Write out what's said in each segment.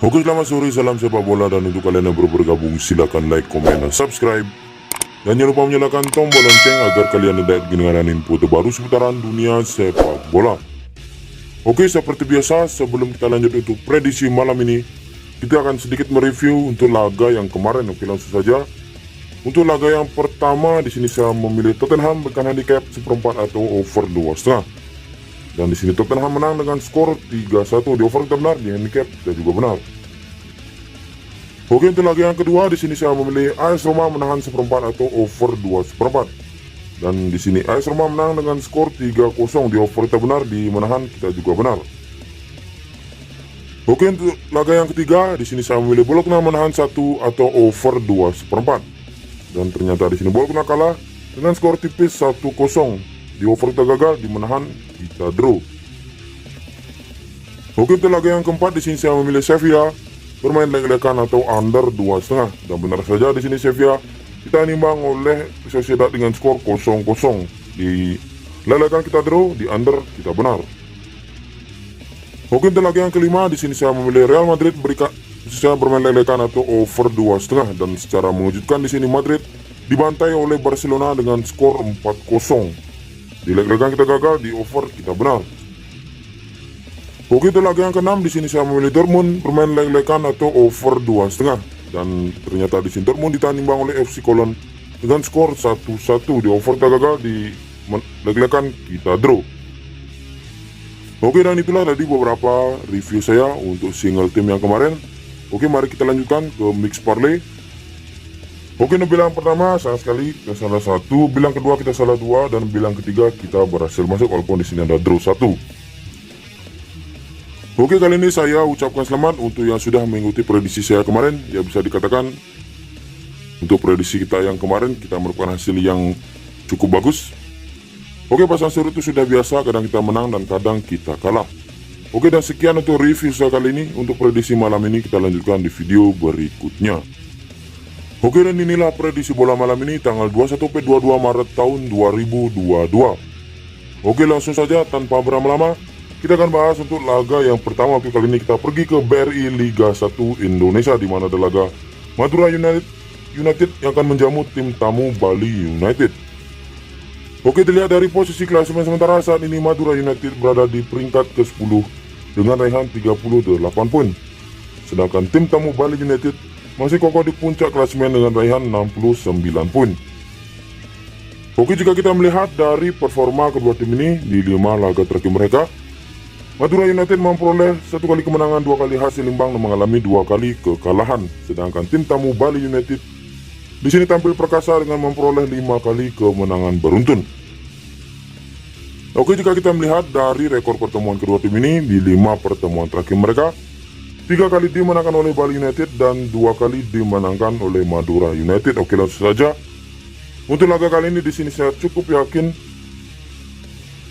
Oke, selamat sore, salam sepak bola, dan untuk kalian yang baru bergabung silakan like, komen, dan subscribe. Dan jangan lupa menyalakan tombol lonceng agar kalian tidak ketinggalan info terbaru seputaran dunia sepak bola. Oke, seperti biasa sebelum kita lanjut untuk prediksi malam ini, kita akan sedikit mereview untuk laga yang kemarin. Oke, langsung saja. Untuk laga yang pertama di sini saya memilih Tottenham dengan handicap 1/4 atau over 2,5. Dan di sini Tottenham menang dengan skor 3-1. Di over kita benar, di handicap kita juga benar. Oke, untuk laga yang kedua di sini saya memilih AS Roma menahan 1/4 atau over 2,4. Dan di sini AS Roma menang dengan skor 3-0. Di over kita benar, di menahan kita juga benar. Oke, untuk laga yang ketiga di sini saya memilih Bologna menahan 1 atau over 2,4. Dan ternyata di sini Bologna kalah dengan skor tipis 1-0. Di over kita gagal, di menahan kita draw. Oke, untuk laga yang keempat di sini saya memilih Sevilla bermain lek-lekan atau under 2,5. Dan benar saja di sini Sevilla kita nimbang oleh Sociedad dengan skor 0-0. Di lelekan kita draw, di under kita benar. Oke, untuk laga yang kelima di sini saya memilih Real Madrid saya bermain lelekan atau over 2,5. Dan secara mengejutkan di sini Madrid dibantai oleh Barcelona dengan skor 4-0. Di leg-legan kita gagal, di over kita benar. Oke, itu laga yang keenam di sini saya memilih Dortmund bermain leg-legan atau over 2,5. Dan ternyata di sini Dortmund ditahan oleh FC Cologne dengan skor 1-1. Di over kita gagal, di leg-legan kita draw. Oke, dan itulah tadi beberapa review saya untuk single team yang kemarin. Oke, mari kita lanjutkan ke mix parlay. Oke, untuk bilang pertama sayang sekali kita salah 1, bilang kedua kita salah 2, dan bilang ketiga kita berhasil masuk walaupun di sini ada draw 1. Oke, kali ini saya ucapkan selamat untuk yang sudah mengikuti prediksi saya kemarin. Ya, bisa dikatakan untuk prediksi kita yang kemarin kita merupakan hasil yang cukup bagus. Oke, pasang surut itu sudah biasa, kadang kita menang dan kadang kita kalah. Oke, dan sekian untuk review saya kali ini. Untuk prediksi malam ini kita lanjutkan di video berikutnya. Oke, dan inilah prediksi bola malam ini tanggal 21-22 Maret tahun 2022. Oke, langsung saja tanpa berlama-lama kita akan bahas untuk laga yang pertama. Oke, kali ini kita pergi ke BRI Liga 1 Indonesia, di mana ada laga Madura United yang akan menjamu tim tamu Bali United. Oke, dilihat dari posisi klasemen sementara saat ini Madura United berada di peringkat ke-10 dengan raihan 38 poin. Sedangkan tim tamu Bali United masih kokoh di puncak klasemen dengan raihan 69 poin. Oke, jika kita melihat dari performa kedua tim ini di 5 laga terakhir mereka, Madura United memperoleh 1 kali kemenangan, 2 kali hasil imbang, dan mengalami 2 kali kekalahan. Sedangkan tim tamu Bali United di sini tampil perkasa dengan memperoleh 5 kali kemenangan beruntun. Oke, jika kita melihat dari rekor pertemuan kedua tim ini di 5 pertemuan terakhir mereka, 3 kali dimenangkan oleh Bali United dan 2 kali dimenangkan oleh Madura United. Oke, langsung saja untuk laga kali ini di sini saya cukup yakin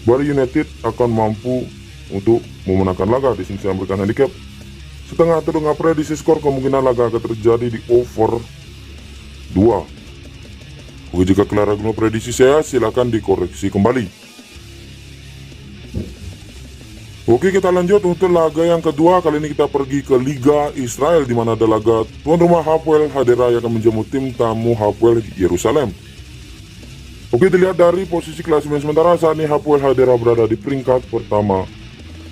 Bali United akan mampu untuk memenangkan laga. Di sini saya memberikan handicap setengah atau dengan prediksi skor kemungkinan laga akan terjadi di over 2. Oke, jika kalian ragu prediksi saya silakan dikoreksi kembali. Oke, kita lanjut untuk laga yang kedua. Kali ini kita pergi ke Liga Israel, di mana ada laga tuan rumah Hapoel Hadera yang akan menjamu tim tamu Hapoel Yerusalem. Oke, dilihat dari posisi klasemen sementara saat ini Hapoel Hadera berada di peringkat pertama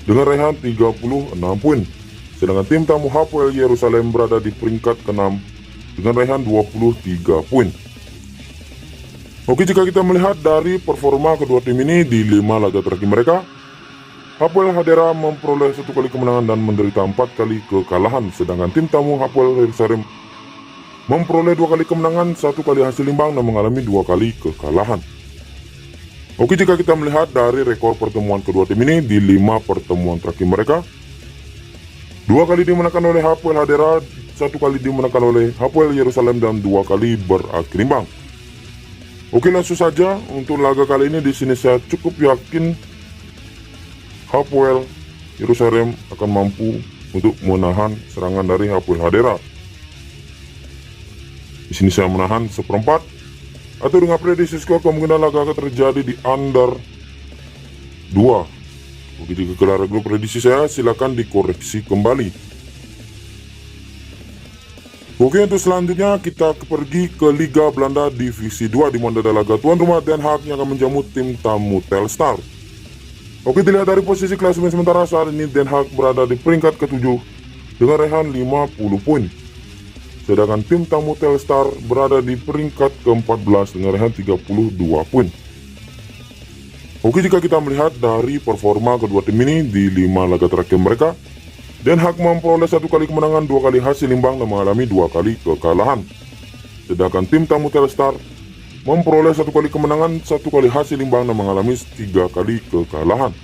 dengan raihan 36 poin. Sedangkan tim tamu Hapoel Yerusalem berada di peringkat ke-6 dengan raihan 23 poin. Oke, jika kita melihat dari performa kedua tim ini di 5 laga terakhir mereka, Hapoel Hadera memperoleh 1 kali kemenangan dan menderita 4 kali kekalahan. Sedangkan tim tamu Hapoel Yerusalem memperoleh 2 kali kemenangan, 1 kali hasil imbang, dan mengalami 2 kali kekalahan. Oke, jika kita melihat dari rekor pertemuan kedua tim ini di 5 pertemuan terakhir mereka, 2 kali dimenangkan oleh Hapoel Hadera, 1 kali dimenangkan oleh Hapoel Yerusalem, dan 2 kali berakhir imbang. Oke, langsung saja untuk laga kali ini di sini saya cukup yakin Hapoel Yerusalem akan mampu untuk menahan serangan dari Hapoel Hadera. Di sini saya menahan 1/4 atau dengan prediksi skor kemungkinan laga akan terjadi di under 2. Oke, jika kalian ragu prediksi saya silakan dikoreksi kembali. Oke, untuk selanjutnya kita pergi ke Liga Belanda Divisi 2 di mana ada laga tuan rumah Den Haag yang akan menjamu tim tamu Telstar. Oke, dilihat dari posisi klasemen sementara saat ini Den Haag berada di peringkat ke-7 dengan raihan 50 poin. Sedangkan tim tamu Telstar berada di peringkat ke-14 dengan raihan 32 poin. Oke, jika kita melihat dari performa kedua tim ini di 5 laga terakhir mereka, Den Haag memperoleh 1 kali kemenangan, 2 kali hasil imbang dan mengalami 2 kali kekalahan. Sedangkan tim tamu Telstar memperoleh 1 kali kemenangan, 1 kali hasil imbang dan mengalami 3 kali kekalahan.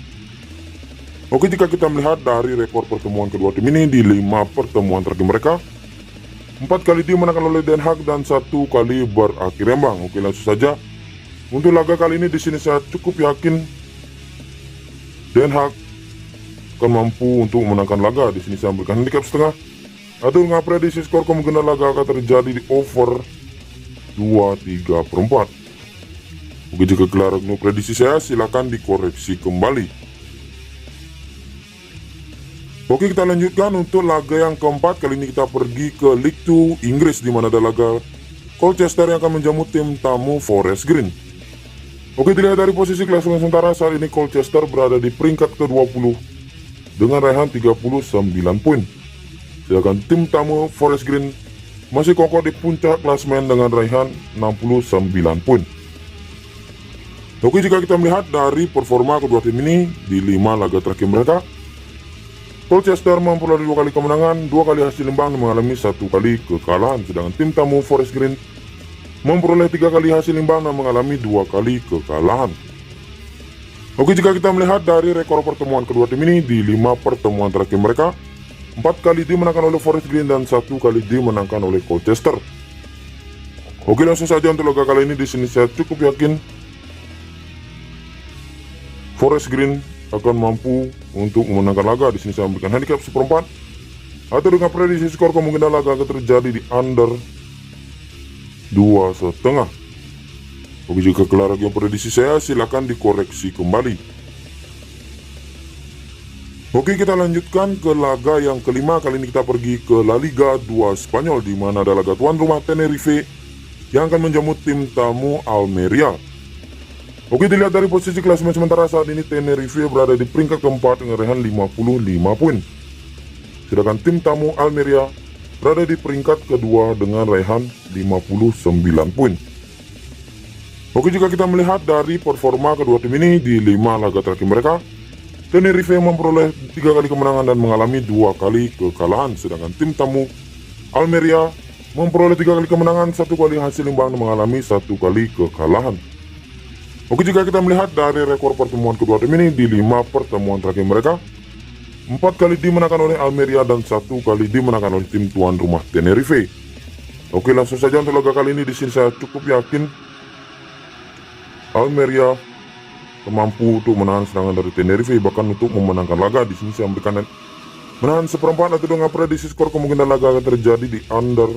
Oke, jika kita melihat dari rekor pertemuan kedua tim ini di 5 pertemuan terakhir mereka, 4 kali dimenangkan oleh Den Haag dan 1 kali berakhir imbang. Oke, langsung saja untuk laga kali ini di sini saya cukup yakin Den Haag akan mampu untuk memenangkan laga. Di sini saya berikan handicap setengah atau dengan prediksi skor kemungkinan laga akan terjadi di over 2/3/4. Oke, jika kelar prediksi saya silakan dikoreksi kembali. Oke, kita lanjutkan untuk laga yang keempat. Kali ini kita pergi ke League 2 Inggris di mana ada laga Colchester yang akan menjamu tim tamu Forest Green. Oke, dilihat dari posisi klasemen sementara saat ini Colchester berada di peringkat ke-20 dengan raihan 39 poin. Sedangkan tim tamu Forest Green masih kokoh di puncak klasemen dengan raihan 69 poin. Oke, jika kita melihat dari performa kedua tim ini di 5 laga terakhir mereka, Colchester memperoleh 2 kali kemenangan, 2 kali hasil imbang dan mengalami 1 kali kekalahan. Sedangkan tim tamu Forest Green memperoleh 3 kali hasil imbang dan mengalami 2 kali kekalahan. Oke, jika kita melihat dari rekor pertemuan kedua tim ini di 5 pertemuan terakhir mereka, 4 kali dimenangkan oleh Forest Green dan 1 kali dimenangkan oleh Colchester. Oke, langsung saja untuk laga kali ini di sini saya cukup yakin Forest Green akan mampu untuk memenangkan laga. Di sini saya memberikan handicap 1/4 atau dengan prediksi skor kemungkinan laga akan terjadi di under 2,5. Oke, jika kelar yang prediksi saya silakan dikoreksi kembali. Oke, kita lanjutkan ke laga yang kelima. Kali ini kita pergi ke La Liga 2 Spanyol di mana ada laga tuan rumah Tenerife yang akan menjamu tim tamu Almeria. Oke, dilihat dari posisi klasemen sementara saat ini Tenerife berada di peringkat keempat dengan raihan 55 poin. Sedangkan tim tamu Almeria berada di peringkat kedua dengan raihan 59 poin. Oke, jika kita melihat dari performa kedua tim ini di 5 laga terakhir mereka, Tenerife memperoleh 3 kali kemenangan dan mengalami 2 kali kekalahan. Sedangkan tim tamu Almeria memperoleh 3 kali kemenangan, 1 kali hasil imbang dan mengalami 1 kali kekalahan. Oke, jika kita melihat dari rekor pertemuan kedua tim ini di 5 pertemuan terakhir mereka, 4 kali dimenangkan oleh Almeria dan 1 kali dimenangkan oleh tim tuan rumah Tenerife. Oke, langsung saja untuk laga kali ini di sini saya cukup yakin Almeria mampu untuk menahan serangan dari Tenerife, bahkan untuk memenangkan laga. Di sini saya memberikan menahan 1/4 atau dengan prediksi skor kemungkinan laga akan terjadi di under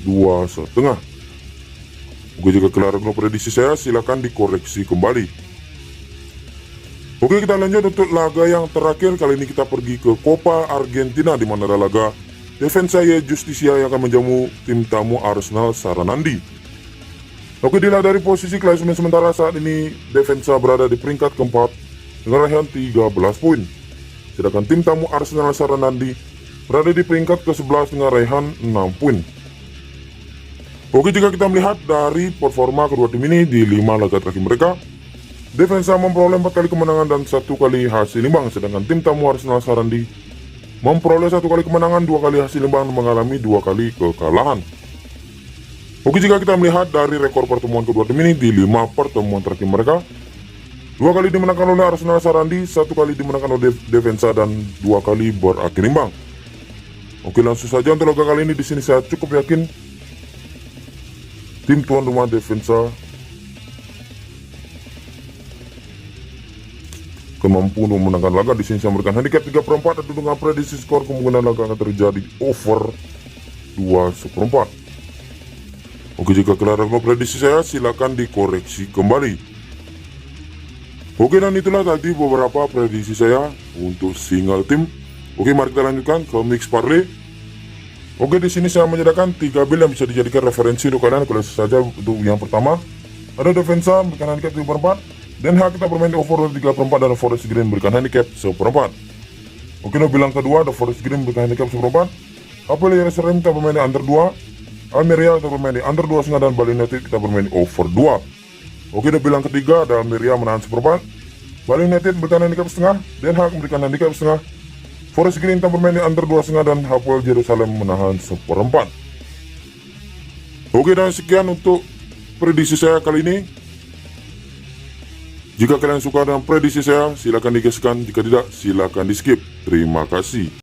2,5. Oke, jika kelar prediksi saya silakan dikoreksi kembali. Oke, kita lanjut untuk laga yang terakhir. Kali ini kita pergi ke Copa Argentina di mana ada laga Defensa y Justicia yang akan menjamu tim tamu Arsenal Sarandí. Oke, dilihat dari posisi klasemen sementara saat ini Defensa berada di peringkat keempat dengan raihan 13 poin. Sedangkan tim tamu Arsenal Sarandí berada di peringkat ke-11 dengan raihan 6 poin. Oke, jika kita melihat dari performa kedua tim ini di 5 laga terakhir mereka, Defensa memperoleh 4 kali kemenangan dan 1 kali hasil imbang. Sedangkan tim tamu Arsenal Sarandí memperoleh 1 kali kemenangan, 2 kali hasil imbang dan mengalami 2 kali kekalahan. Oke, jika kita melihat dari rekor pertemuan kedua tim ini di 5 pertemuan terakhir mereka, 2 kali dimenangkan oleh Arsenal Sarandí, 1 kali dimenangkan oleh Defensa dan 2 kali berakhir imbang. Oke, langsung saja untuk laga kali ini di sini saya cukup yakin tim tuan rumah Defensa mampu untuk memenangkan laga. Di sini saya memberikan handicap 3/4 atau dengan prediksi skor kemungkinan laga akan terjadi over 2/4. Oke, jika kelar prediksi saya silakan dikoreksi kembali. Oke, dan itulah tadi beberapa prediksi saya untuk single tim. Oke, mari kita lanjutkan ke mix parlay. Oke, di sini saya menyediakan 3 build yang bisa dijadikan referensi untuk kalian. Kalau saja untuk yang pertama, ada defensa berikan handicap 3/4, Den Haag kita bermain di overlord 3/4 dan Forest Green berikan handicap 1/4. Oke, untuk bilang kedua, ada Forest Green berikan handicap 1/4. Apel Yerusalem kita bermain di under 2, Almeria kita bermain di under 2,5 dan Bali United kita bermain di over 2. Oke, untuk bilang ketiga, ada Almeria menahan 1/4, Bali United berikan handicap setengah, Den Haag memberikan handicap setengah, Forest Green kita bermain di under 2,5 dan Hapoel Yerusalem menahan 1/4. Oke, dan sekian untuk prediksi saya kali ini. Jika kalian suka dengan prediksi saya, silakan digaskan. Jika tidak, silakan di skip. Terima kasih.